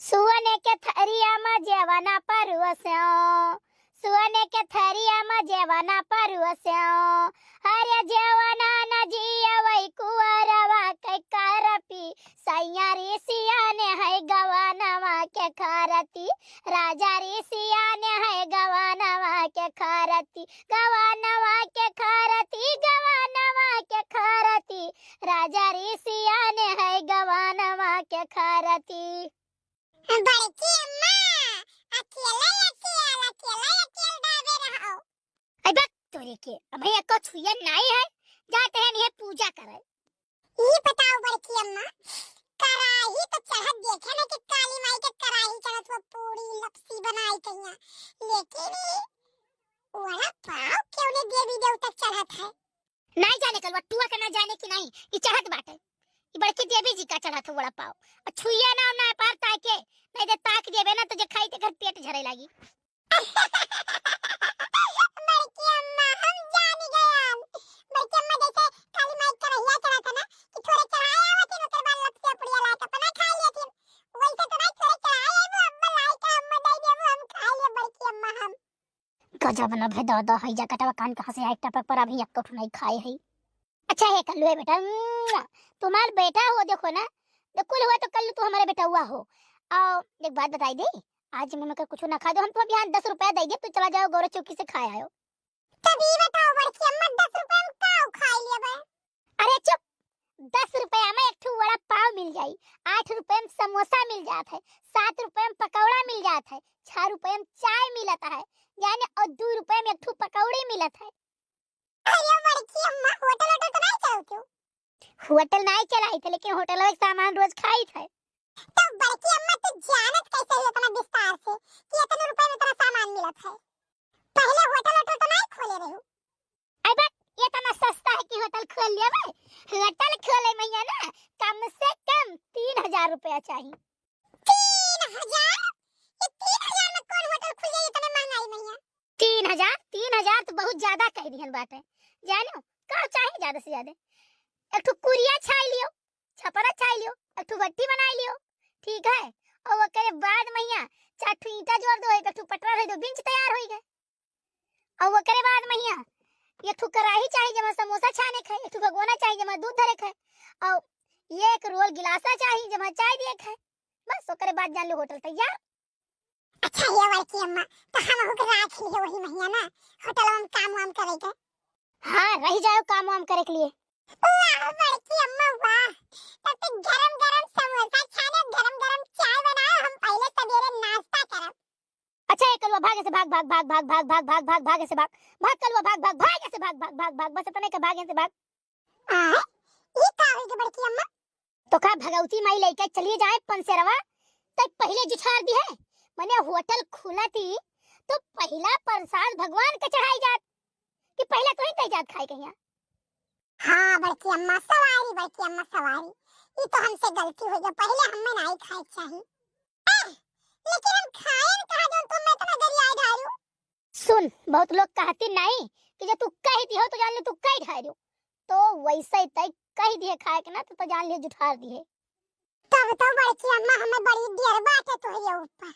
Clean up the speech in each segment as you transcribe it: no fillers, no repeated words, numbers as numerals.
सुवने के थरियाમાં જેવાના પરવસ્યો સુવને કે થરિયામાં જેવાના પરવસ્યો હરે જેવાના ના જીવઈ કુંવરવા કઈ કરપી સૈયા ઋષિયાને હૈ ગવાનવા કે ખારતી રાજા ઋષિયાને હૈ ગવાનવા કે ખારતી ગવાનવા કે ખારતી ગવાનવા કે ખારતી રાજા ઋષિયાને હૈ ગવાનવા કે ખારતી। बड़की अम्मा अकेला दाबे रहो। अबे तोरे के अबे एको छुया नहीं है जाते हैं ये पूजा करे। ये बताओ बड़की अम्मा कराही तो चढ़त देखे ना कि काली माई के कराही चढ़त वो पूरी लपसी बनाई कहिया, लेकिन वड़ा पाव क्यों ने देवी देवता चढ़त है? नहीं जाने कल वटुआ का ना जाने की नहीं ये चढ़त बाटे ये बड़की देवी जी का चढ़त वड़ा पाव और छुया ना ना पार ताके नहीं दे ताक देबे ना तो जे खाई ते घर पेट झरे लागी। बड़की अम्मा हम जान गयान। बड़की अम्मा जैसे काली माई का रहिया चढ़ा था ना कि थोड़े चढ़ाए आवत न कर बाल लपसे पुड़िया ला के अपना खा लेती, वैसे तो नहीं थोड़े चढ़ाए वो अम्मा लाई का अम्मा दे दे वो हम खा ले बड़की अम्मा हम। गजब न भे दादा है जा कटवा कान कहां से आई टपक पर अभी एक नहीं खाए है। अच्छा है कल्लू है बेटा तुम्हारा बेटा हो देखो ना तो कुल हुआ तो कल तू हमारे बेटा हुआ हो। आओ एक बात बताई दे आज मैं कुछ ना खा दो हम तो अब यहाँ 10 रुपया देंगे तू चला जाओ गौरव चौकी से खाए आयो। तभी बताओ बड़की अम्मा 10 रुपए में का खा लिया बे? अरे चुप 10 रुपया में एक ठू वड़ा पाव मिल जाई, 8 रुपए में समोसा मिल जात है, 7 रुपए में पकौड़ा मिल जात है, 6 रुपए में चाय मिलता है यानी और 2 रुपए में एक ठू पकौड़ी मिलत है। अरे बड़की अम्मा होटल तो नहीं चलती? होटल नहीं चलाई थे लेकिन होटल में सामान रोज खाई थे। तो बड़की अम्मा तू जानत कैसे है इतना विस्तार से कि इतने रुपए में तेरा सामान मिलत है? पहले होटल तो नहीं खोले रहो। अबे ये इतना सस्ता है कि होटल खोल लिया भाई। होटल खोले मैया ना कम से कम 3000 रुपया चाहिए। 3000? ये 3000 में कौन होटल खुल जाए इतने महंगाई मैया? 3000 तो बहुत ज्यादा कह दिहन बात है जानो का चाहिए ज्यादा से ज्यादा एक ठो कुरिया छाई लियो, छपरा छाई लियो, एक ठो भट्टी बनाई लियो ठीक है और वो करे बाद मैया 4 ठो ईंटा जोड़ दो एक ठो पटरा रह दो बिंच तैयार होई गए और वो करे बाद मैया ये ठो कढ़ाई चाहिए जमा समोसा छाने खाए, एक ठो भगोना चाहिए जमा दूध धरे खाए और ये एक रोल गिलासा चाहिए जमा चाय दिए खाए बस ओकरे बाद जान लो होटल तैयार। अच्छा ये बड़की अम्मा तो हम होकर राख लिए वही महीना ना होटल में काम वाम करेगा। हां रह जाओ काम वाम करे के लिए। वाह बड़की अम्मा वाह, तब तो गरम गरम समोसा छाने गरम गरम चाय बनाओ हम पहले सवेरे नाश्ता करब। अच्छा ये कलवा भाग से भाग ऐसे भाग कलवा भाग ऐसे भाग बस इतने के भाग ऐसे भाग। ये का हो गई बड़की अम्मा? तो का भगवती माई लेके चलिए जाए पंसेरवा तक पहले जुठार दी है माने होटल खुला थी तो पहला प्रसाद भगवान के चढ़ाई जात कि पहला तो ही तैयार खाए कहिया। हाँ बड़की अम्मा सवारी बड़की अम्मा सवारी ये तो हमसे गलती हो गई पहले हमें नहीं खाए चाहिए। लेकिन हम खाए न कहा जो तुम मैं इतना गरियाई ढालू। सुन बहुत लोग कहते नहीं कि जब तू कहती हो तो जान ले तू कह ढारियो तो वैसे ही तय कह दिए खाए के ना तो जान ले जुठार दिए। तब तो बड़की अम्मा हमें बड़ी देर बाटे तो है ऊपर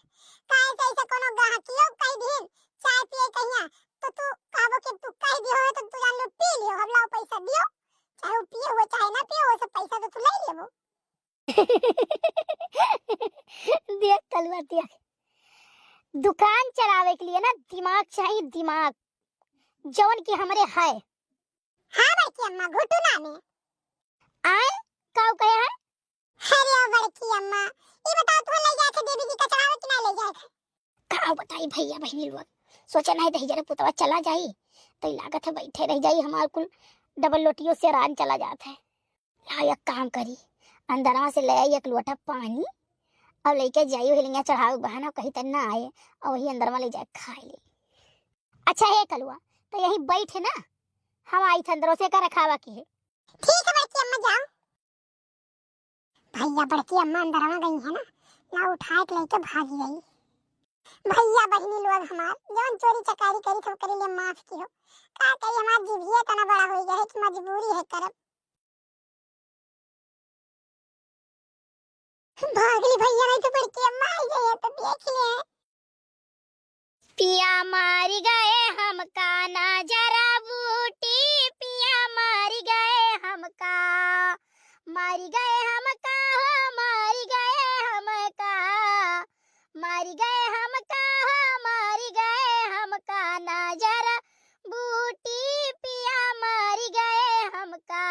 काहे से ऐसा कोनो गाहकियो कह दिन चाय पिए कहिया तो तू काबो के तू कह दियो तो तू जान लो पी लियो हम लाओ पैसा दियो चाहे वो पिए हो चाहे ना पिए वो सब पैसा तो तू ले लेबो। देख कलवा दिया दुकान चलावे के लिए ना दिमाग चाहिए दिमाग जवन की हमरे है। हां बड़की अम्मा घुटना में आए काऊ कहे है? अरे बड़की अम्मा ये बताओ तू ले जाके देवी जी का चढ़ावे कि ना ले जाके? का बताई भैया बहनी लोग सोचा नहीं दही जरा पुतवा चला जाई तो लागत है बैठे रह जाई हमार कुल डबल लोटियों से रान चला जाता है। ला एक काम करी अंदरवा से ले आई एक लोटा पानी और लेके जाइयो हिलिया चढ़ावे बहाना कहीं तक ना आए और वही अंदरवा ले जाए खाए ले। अच्छा है कलुआ तो यही बैठे ना हम आई थे अंदरों से का रखावा की है। ठीक है बड़की अम्मा जाओ। भैया बड़की अम्मा अंदरवा गई है ना ला उठाए के लेके भागी गई। भैया बहनी लोग हमार जवन चोरी चकारी करी तो करे ले माफ कियो का करी हमार जीविए तना बड़ा हो गया है कि मजबूरी है करब। भागली भैया, नहीं तो बड़की अम्मा आई गई है तो देख ले। पिया मार गए हमका ना जरा बूटी, पिया मार गए हमका, मार गए हमका हो, मार गए हमका, मार गए हमका हो, मार गए हमका ना जरा बूटी, पिया मार गए हमका।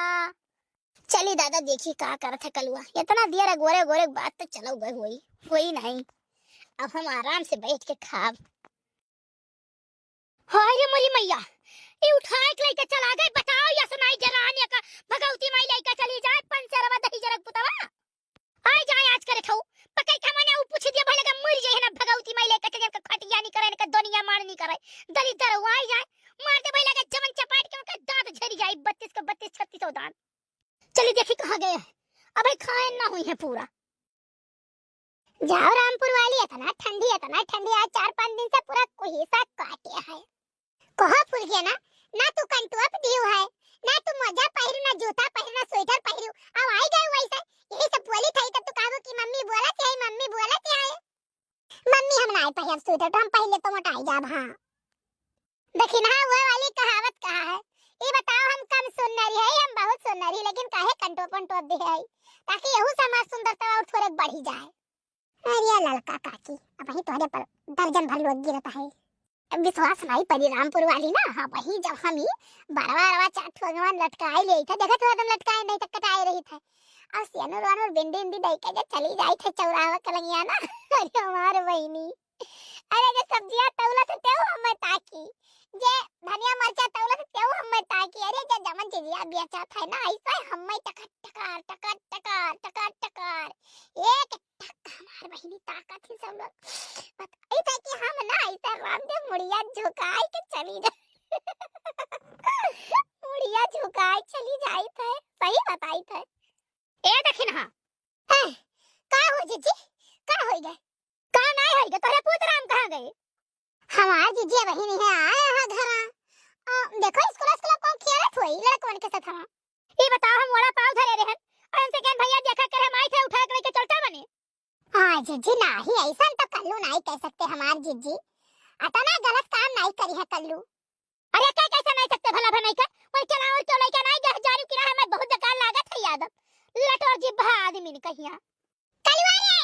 चली दादा देखी का करत है कलुआ, इतना देर गोरे गोरे बात तो चलो गए हुई नहीं, अब हम आराम से बैठ के खाब। हाय रे मोरी मैया, ये उठाए के लेके चला गए, बताओ या सुनाई जराने का भगवती माई लेके चली जाए, पंचरवा दही जरक पुतवा आई जाए आज करे खाऊ पकई खमाने उ पूछ दिया भले का मर जाए ना, भगवती माई लेके चले का खटिया नहीं करे का दुनिया मार नहीं करे, दलित दर आई जाए मार दे भले का जमन चपाट के उनका दांत झड़ जाए, 32 का 32 36 दांत। चलिए देखी कहां गए, अबे खाए ना हुई है पूरा। जाओ रामपुर वाली, इतना ठंडी आज 4-5 दिन से पूरा कोहिसा काटे है। कहा पुल गया ना तू कंटुआ पे दियो है, ना तू मोजा पहिरू, ना जूता पहिरू, ना स्वेटर पहिरू, अब आई गए वैसे यही सब बोली थई तब तो कहबो कि मम्मी बोलत है, मम्मी बोलत है। मम्मी हम ना पहिर स्वेटर तो हम पहले तो मोटाई जाब। हां देखी ना वो वाली कहावत कहा है, ये बताओ हम कम सुनरी है, हम बहुत सुनरी, लेकिन काहे कंटो पंटो दे है ताकि यहू समाज सुंदरता और थोड़े बढ़ी जाए। अरे लड़का काकी अब ही तोहरे पर दर्जन भर लोग गिरता है, विश्वास नहीं पड़ी रामपुर वाली ना। हाँ वही जब हम ही बारवा चाट भगवान लटकाए ले थे, देखा तो एकदम लटकाए नहीं तक कटाए रही थे, और सियानो रानो बिंदी बिंदी दई के चली जाई थे चौराहा कलंगिया ना। अरे हमार बहनी, अरे जे सब्जियां तौला से तेऊ हम ताकी, जे धनिया मरचा तौला से तेऊ हम ताकी, अरे जे जमन चीजिया बेचा था ना ऐसा हम टकर टकर टकर टकर टकर टकर एक हमार बहनी ताकत ही सब लोग बताई था कि हम ना ऐसा रामदेव मुड़िया झुकाई के चली जा मुड़िया झुकाई चली जाई थे, सही बताई थे। ए देखिन हां का हो जीजी, का हो गए, का नहीं हो गए, तोरे पुत्र राम कहां गए? हमार जीजी बहनी है आए हां घरा, देखो स्कूल कौन खेलत होई लड़कवन के साथ। हम ये बताओ हम वड़ा पाव धरे रहन और हमसे कहन भैया देखा कर हम आए थे उठा के लेके चलता बने। हां जीजी नहीं ऐसा तो कल्लू नहीं कह सकते, हमार जीजी अतना गलत काम नहीं करी है कल्लू। अरे क्या कैसे नहीं सकते भला भलाई का, कोई चला और तो लेके नहीं जा जारू किरा हमें बहुत बेकार लागत है यादव लटोर जी भा आदमी ने कहिया। कलुआ रे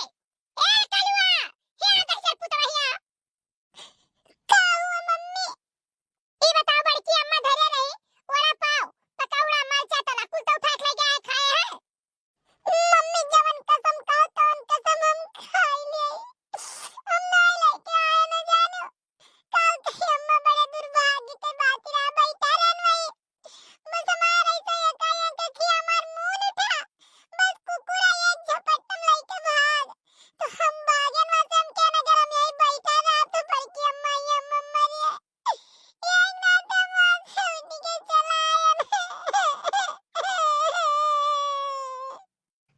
ए कलुआ हे आ कर पुतवहिया का हुआ मम्मी, ई बताओ बड़की अम्मा धरे नहीं वड़ा पाव पकौड़ा मरचा तला कुल तो उठा के ले गए खाए है। मम्मी जवन कसम कहो तवन कसम हम खाई ले, हम नहीं लेके आए न जानो काल के अम्मा बड़े दुर्भाग्य के बात रहा बैठा रहन वही बस हमार ऐसा एकाएक के कि हमार मुंह उठा बस कुकुरा एक झपट्टम लेके भाग, तो हम भागन वहां से, हम क्या नगर हम यही बैठा रहा तो बड़की अम्मा ये अम्मा रे ये ना तो मां छोड़ के चला आया।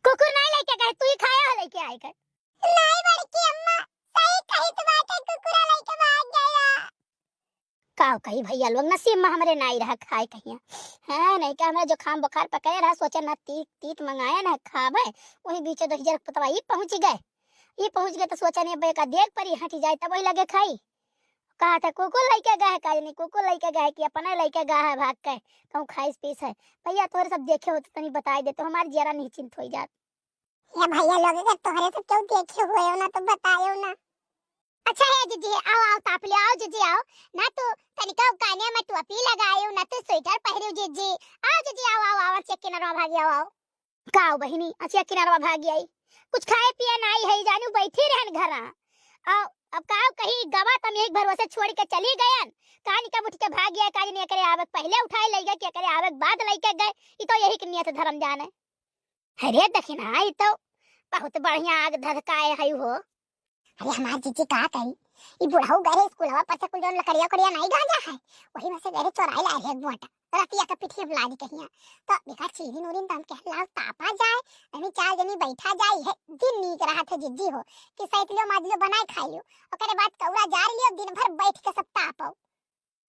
कुकुर नहीं लेके गए, तू ही खाया है लेके आई कर। नहीं बड़की अम्मा सही कही तो बात है, कुकुरा लेके भाग गया। काव कही भैया लोग नसीब में हमरे नहीं रहा खाए कहिया है, नहीं क्या हमरा जो खाम बुखार पकाए रहा सोचा ना तीत तीत मंगाया ना खावे, वही बीचे दो जर पतवा ये पहुंच गए तो सोचा नहीं बेका देख पर हटी जाए तब वही लगे खाई। कहा था कुकुर लेके गए, काज नहीं कुकुर लेके गए कि अपने लेके गए है भाग के कहूं खाइस पीस है। भैया तोरे सब देखे हो तो तनी बताई दे तो हमारी जरा निश्चिंत हो जात। ये भैया लोग अगर तोरे सब क्यों देखे हुए हो ना तो बताइयो ना। अच्छा है जीजी आओ ताप ले आओ जीजी आओ ना, तो तनिका काने में टोपी लगायो ना तो स्वेटर पहरियो जीजी, आओ जीजी आओ चेक किनारा भागी आओ काओ बहिनी अच्छा किनारा भागी आई, कुछ खाए पिए नहीं है जानू बैठी रहन घरा। आओ अब काओ कहीं गवा तम एक भरोसे छोड़ के चली गयन, कानी का उठ के भाग गया, काज नहीं करे आवक पहले उठाए ले गए क्या करे आवक बाद लेके गए, ई तो यही की नियत धर्म जाने। अरे देखिन आई तो बहुत बढ़िया आग धधकाए है हो। अरे हमार जीजी का कही ई बुढ़ाऊ गए स्कूलवा पर से कुल जोन लकड़िया कड़िया नहीं गांजा है वही में से गए चोराई ला रे बोटा रतिया का पिठी बुला दी कहिया, तो देखा चीनी नूरिन तम के लाव तापा जाए अभी चार जनी बैठा जाए है, दिन नीक रहा थे जीजी हो कि सैतलियो माजलियो बनाए खाई लियो ओकरे बाद कौड़ा जार लियो दिन भर बैठ के सब तापो।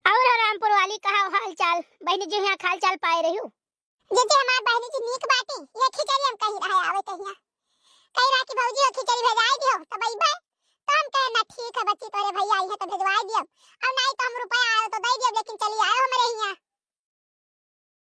और रामपुर वाली कहा हाल चाल बहनी जी यहां हाल चाल पाए रही हूं जीजी, हमार बहनी जी नीक बाटी ये खिचड़ी हम कही रहा आवे कहिया कह रहा कि भौजी हो खिचड़ी भेजाई दियो तब अइबे। तो हम कहे ना ठीक है बच्ची तोरे भैया आई है तो भेजवाई दियो। अब नहीं तो हम रुपया आयो तो दे दियो लेकिन चली आयो हम